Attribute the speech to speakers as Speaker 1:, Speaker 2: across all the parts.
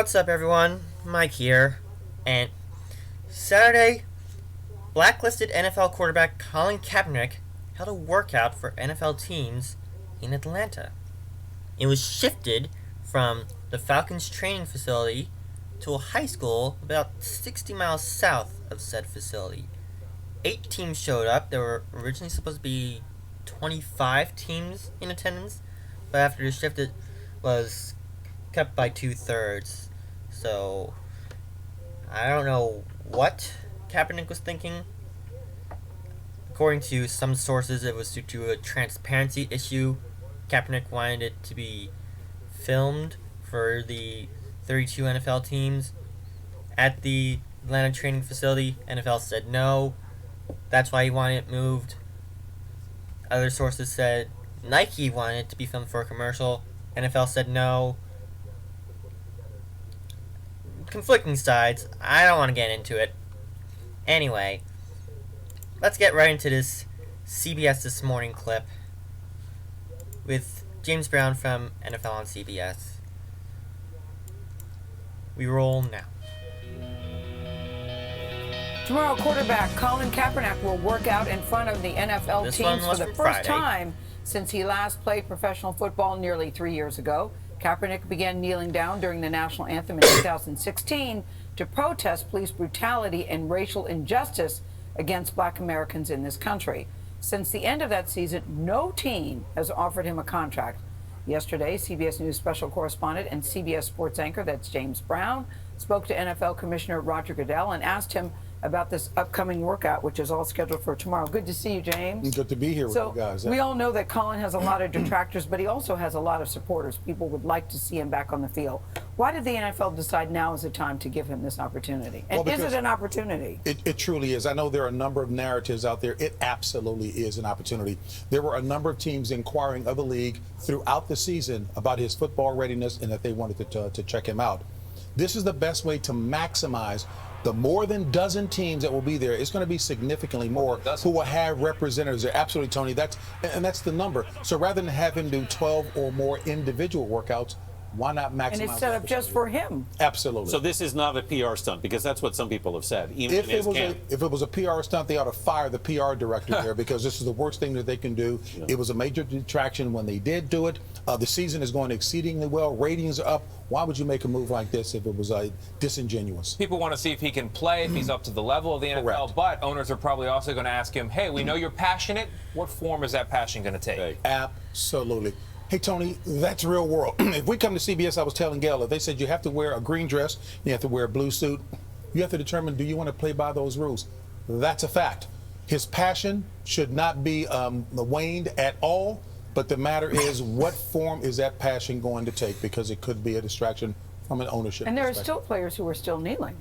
Speaker 1: What's up, everyone? Mike here. And Saturday, blacklisted NFL quarterback Colin Kaepernick held a workout for NFL teams in Atlanta. It was shifted from the Falcons training facility to a high school about 60 miles south of said facility. 8 teams showed up. There were originally supposed to be 25 teams in attendance, but after the shift it was cut by 2/3. So I don't know what Kaepernick was thinking. According to some sources, it was due to a transparency issue. Kaepernick wanted it to be filmed for the 32 NFL teams at the Atlanta training facility. NFL said no. That's why he wanted it moved. Other sources said Nike wanted it to be filmed for a commercial. NFL said no. Conflicting sides. I don't want to get into it. Anyway, let's get right into this CBS This Morning clip with James Brown from NFL on CBS. We roll now.
Speaker 2: Tomorrow, quarterback Colin Kaepernick will work out in front of the NFL teams for the first time since he last played professional football nearly 3 years ago. Kaepernick began kneeling down during the national anthem in 2016 to protest police brutality and racial injustice against black Americans in this country. Since the end of that season, no team has offered him a contract. Yesterday, CBS News special correspondent and CBS Sports anchor, that's James Brown, spoke to NFL Commissioner Roger Goodell and asked him about this upcoming workout, which is all scheduled for tomorrow. Good to see you, James.
Speaker 3: Good to be here with you guys.
Speaker 2: We all know that Colin has a lot of detractors, but he also has a lot of supporters. People would like to see him back on the field. Why did the NFL decide now is the time to give him this opportunity? And is it an opportunity?
Speaker 3: It truly is. I know there are a number of narratives out there. It absolutely is an opportunity. There were a number of teams inquiring of the league throughout the season about his football readiness and that they wanted to check him out. This is the best way to maximize the more than dozen teams that will be there. It's going to be significantly more who will have representatives there. Absolutely, Tony. That's the number. So rather than have him do 12 or more individual workouts, why not maximize?
Speaker 2: And it's set up just for him.
Speaker 3: Absolutely.
Speaker 4: So this is not a PR stunt, because that's what some people have said. Even
Speaker 3: if it was a PR stunt, they ought to fire the PR director there, because this is the worst thing that they can do. Yeah. It was a major detraction when they did do it. The season is going exceedingly well. Ratings are up. Why would you make a move like this if it was disingenuous?
Speaker 5: People want to see if he can play, if he's up to the level of the NFL.
Speaker 3: Correct.
Speaker 5: But owners are probably also going to ask him, hey, we know you're passionate. What form is that passion going to take?
Speaker 3: Absolutely. Hey, Tony, that's real world. If we come to CBS, I was telling Gail, if they said you have to wear a green dress, you have to wear a blue suit, you have to determine, do you want to play by those rules? That's a fact. His passion should not be waned at all, but the matter is, what form is that passion going to take? Because it could be a distraction from an ownership
Speaker 2: And there are still players who are still kneeling.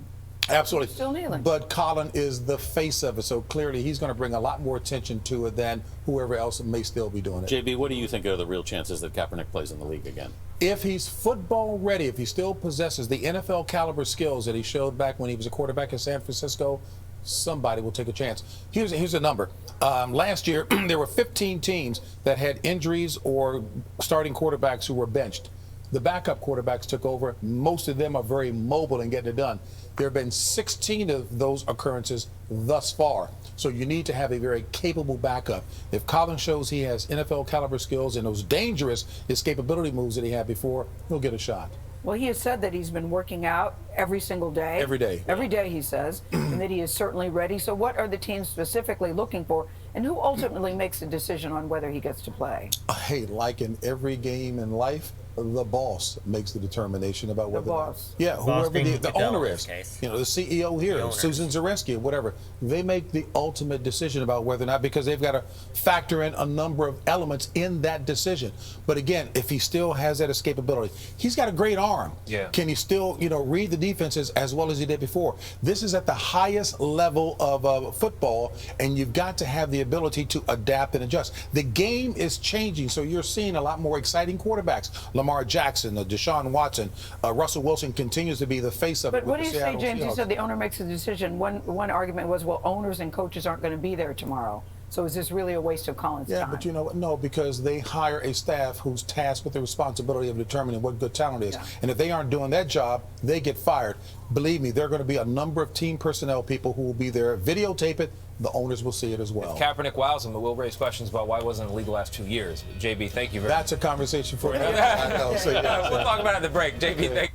Speaker 3: Absolutely.
Speaker 2: Still kneeling.
Speaker 3: But Colin is the face of it, so clearly he's going to bring a lot more attention to it than whoever else may still be doing it.
Speaker 4: JB, what do you think are the real chances that Kaepernick plays in the league again?
Speaker 3: If he's football ready, if he still possesses the NFL caliber skills that he showed back when he was a quarterback in San Francisco, somebody will take a chance. Here's a number. Last year, there were 15 teams that had injuries or starting quarterbacks who were benched. The backup quarterbacks took over. Most of them are very mobile in getting it done. There have been 16 of those occurrences thus far. So you need to have a very capable backup. If Colin shows he has NFL caliber skills and those dangerous escapability moves that he had before, he'll get a shot.
Speaker 2: Well, he has said that he's been working out every single day.
Speaker 3: Every day.
Speaker 2: Every day, he says, and that he is certainly ready. So what are the teams specifically looking for, and who ultimately makes the decision on whether he gets to play?
Speaker 3: Hey, like in every game in life, the boss makes the determination about whether.
Speaker 2: The boss.
Speaker 3: Yeah, whoever the owner is. The CEO here,
Speaker 1: the
Speaker 3: Susan Zareski, whatever. They make the ultimate decision about whether or not, because they've got to factor in a number of elements in that decision. But again, if he still has that escapability, he's got a great arm.
Speaker 5: Yeah.
Speaker 3: Can he still, read the defenses as well as he did before? This is at the highest level of football, and you've got to have the ability to adapt and adjust. The game is changing, so you're seeing a lot more exciting quarterbacks. Lamar Jackson, Deshaun Watson, Russell Wilson continues to be the face of it.
Speaker 2: But what do you say, James? You said the owner makes a decision. One argument was, well, owners and coaches aren't going to be there tomorrow. So is this really a waste of Colin's time?
Speaker 3: Yeah, but you know what? No, because they hire a staff who's tasked with the responsibility of determining what good talent is.
Speaker 2: Yeah.
Speaker 3: And if they aren't doing that job, they get fired. Believe me, there are going to be a number of team personnel people who will be there, videotape it. The owners will see it as well.
Speaker 5: If Kaepernick wows him, it will raise questions about why it wasn't in the league the last 2 years. JB, thank you very much.
Speaker 3: That's a conversation for another time. I know. So, yeah.
Speaker 5: We'll talk about it at the break. JB, thank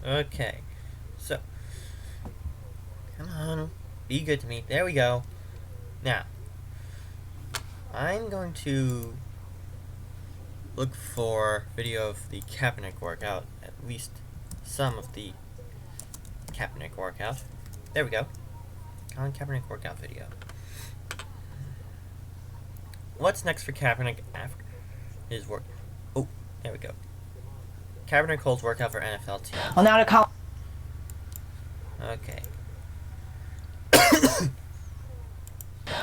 Speaker 5: you.
Speaker 1: Okay. So, come on. Be good to me. There we go. Now, I'm going to look for video of the Kaepernick workout. At least some of the Kaepernick workout. There we go. Colin Kaepernick workout video. What's next for Kaepernick after his work? Oh, there we go. Kaepernick holds workout for NFL team.
Speaker 6: Well, now to Colin.
Speaker 1: Okay.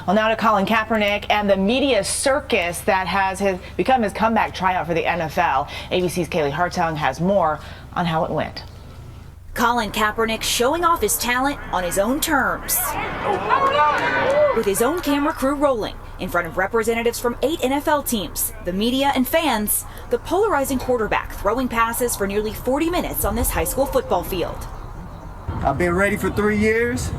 Speaker 6: Well, now to Colin Kaepernick and the media circus that has become his comeback tryout for the NFL. ABC's Kaylee Hartung has more on how it went.
Speaker 7: Colin Kaepernick showing off his talent on his own terms. With his own camera crew rolling in front of representatives from 8 NFL teams, the media and fans, the polarizing quarterback throwing passes for nearly 40 minutes on this high school football field.
Speaker 8: I've been ready for 3 years.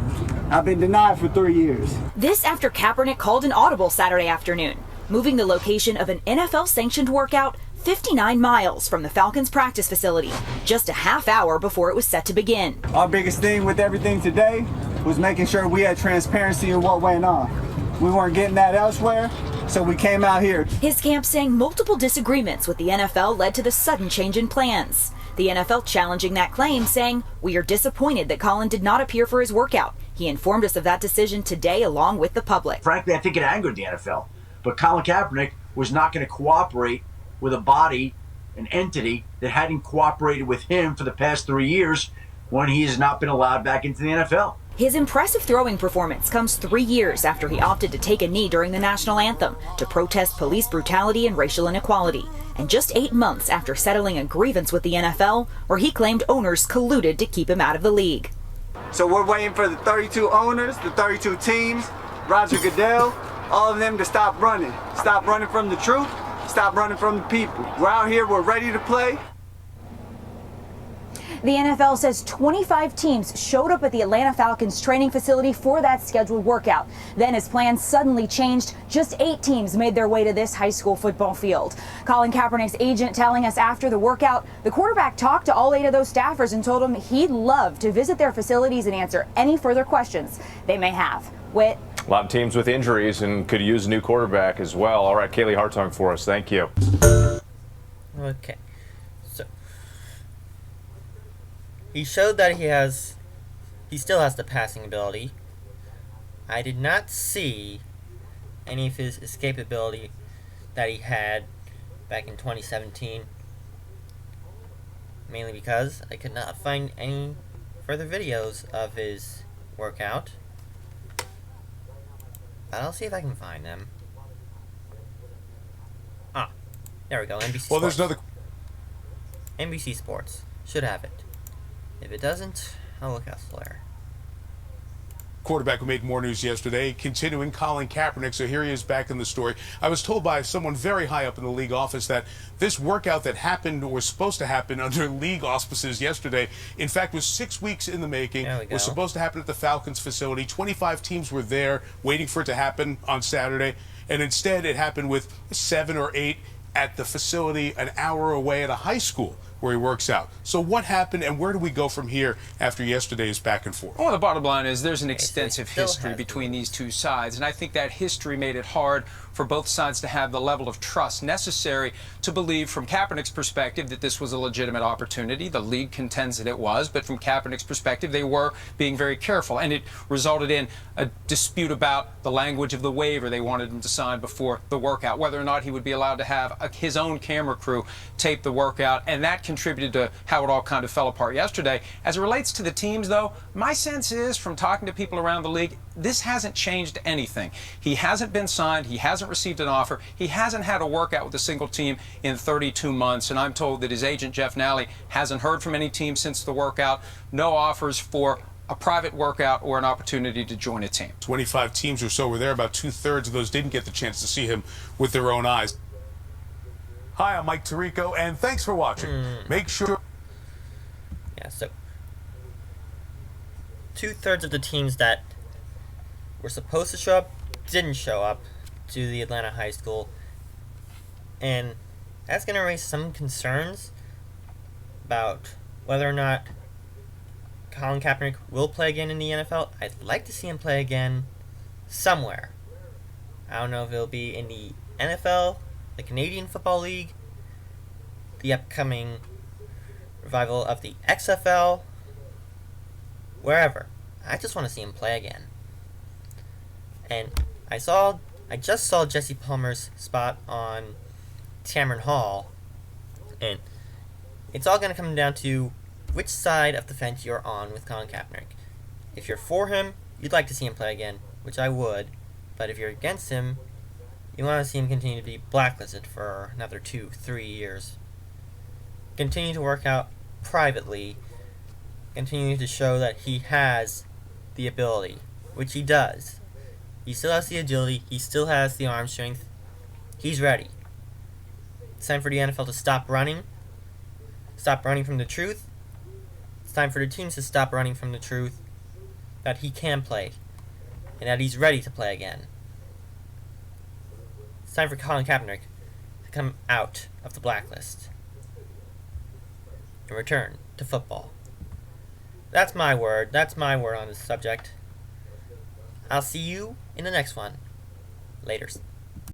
Speaker 8: I've been denied for 3 years.
Speaker 7: This after Kaepernick called an audible Saturday afternoon, moving the location of an NFL-sanctioned workout 59 miles from the Falcons practice facility, just a half hour before it was set to begin.
Speaker 8: Our biggest thing with everything today was making sure we had transparency in what went on. We weren't getting that elsewhere, so we came out here.
Speaker 7: His camp saying multiple disagreements with the NFL led to the sudden change in plans. The NFL challenging that claim, saying, "We are disappointed that Colin did not appear for his workout. He informed us of that decision today along with the public."
Speaker 9: Frankly, I think it angered the NFL. But Colin Kaepernick was not going to cooperate with a body, an entity that hadn't cooperated with him for the past 3 years when he has not been allowed back into the NFL.
Speaker 7: His impressive throwing performance comes 3 years after he opted to take a knee during the national anthem to protest police brutality and racial inequality, and just 8 months after settling a grievance with the NFL where he claimed owners colluded to keep him out of the league.
Speaker 8: So we're waiting for the 32 owners, the 32 teams, Roger Goodell, all of them to stop running from the truth, stop running from the people. We're out here, we're ready to play.
Speaker 6: The NFL says 25 teams showed up at the Atlanta Falcons training facility for that scheduled workout. Then his plans suddenly changed. Just 8 teams made their way to this high school football field. Colin Kaepernick's agent telling us after the workout, the quarterback talked to all 8 of those staffers and told them he'd love to visit their facilities and answer any further questions they may have. Whit.
Speaker 10: A lot of teams with injuries and could use a new quarterback as well. All right, Kaylee Hartung for us. Thank you.
Speaker 1: Okay. So he showed that he still has the passing ability. I did not see any of his escapability that he had back in 2017. Mainly because I could not find any further videos of his workout. But I'll see if I can find them. Ah, there we go. NBC Sports.
Speaker 3: Well, there's another.
Speaker 1: NBC Sports should have it. If it doesn't, I'll look elsewhere.
Speaker 11: Quarterback who made more news yesterday, continuing Colin Kaepernick. So here he is back in the story. I was told by someone very high up in the league office that this workout that happened or was supposed to happen under league auspices yesterday, in fact, was 6 weeks in the making. Was supposed to happen at the Falcons facility. 25 teams were there waiting for it to happen on Saturday. And instead, it happened with 7 or 8 at the facility an hour away at a high school where he works out. So what happened and where do we go from here after yesterday's back and forth?
Speaker 5: Well, the bottom line is there's an extensive history between these two sides, and I think that history made it hard for both sides to have the level of trust necessary to believe from Kaepernick's perspective that this was a legitimate opportunity. The league contends that it was, but from Kaepernick's perspective, they were being very careful, and it resulted in a dispute about the language of the waiver they wanted him to sign before the workout, whether or not he would be allowed to have his own camera crew tape the workout, and that contributed to how it all kind of fell apart yesterday. As it relates to the teams, though, my sense is from talking to people around the league, this hasn't changed anything. He hasn't been signed. He hasn't received an offer. He hasn't had a workout with a single team in 32 months, and I'm told that his agent, Jeff Nally, hasn't heard from any team since the workout. No offers for a private workout or an opportunity to join a team.
Speaker 11: 25 teams or so were there. About 2/3 of those didn't get the chance to see him with their own eyes. Hi, I'm Mike Tirico, and thanks for watching. Make sure...
Speaker 1: Yeah, so 2/3 of the teams that were supposed to show up didn't show up to the Atlanta high school, and that's going to raise some concerns about whether or not Colin Kaepernick will play again in the NFL. I'd like to see him play again somewhere. I don't know if it'll be in the NFL, the Canadian Football League, the upcoming revival of the XFL, wherever. I just want to see him play again. And I just saw Jesse Palmer's spot on Tamron Hall, and it's all going to come down to which side of the fence you're on with Colin Kaepernick. If you're for him, you'd like to see him play again, which I would, but if you're against him, you want to see him continue to be blacklisted for another 2-3 years. Continue to work out privately, continue to show that he has the ability, which he does. He still has the agility, he still has the arm strength, he's ready. It's time for the NFL to stop running from the truth. It's time for the teams to stop running from the truth that he can play and that he's ready to play again. It's time for Colin Kaepernick to come out of the blacklist and return to football. That's my word on this subject. I'll see you in the next one. Laters.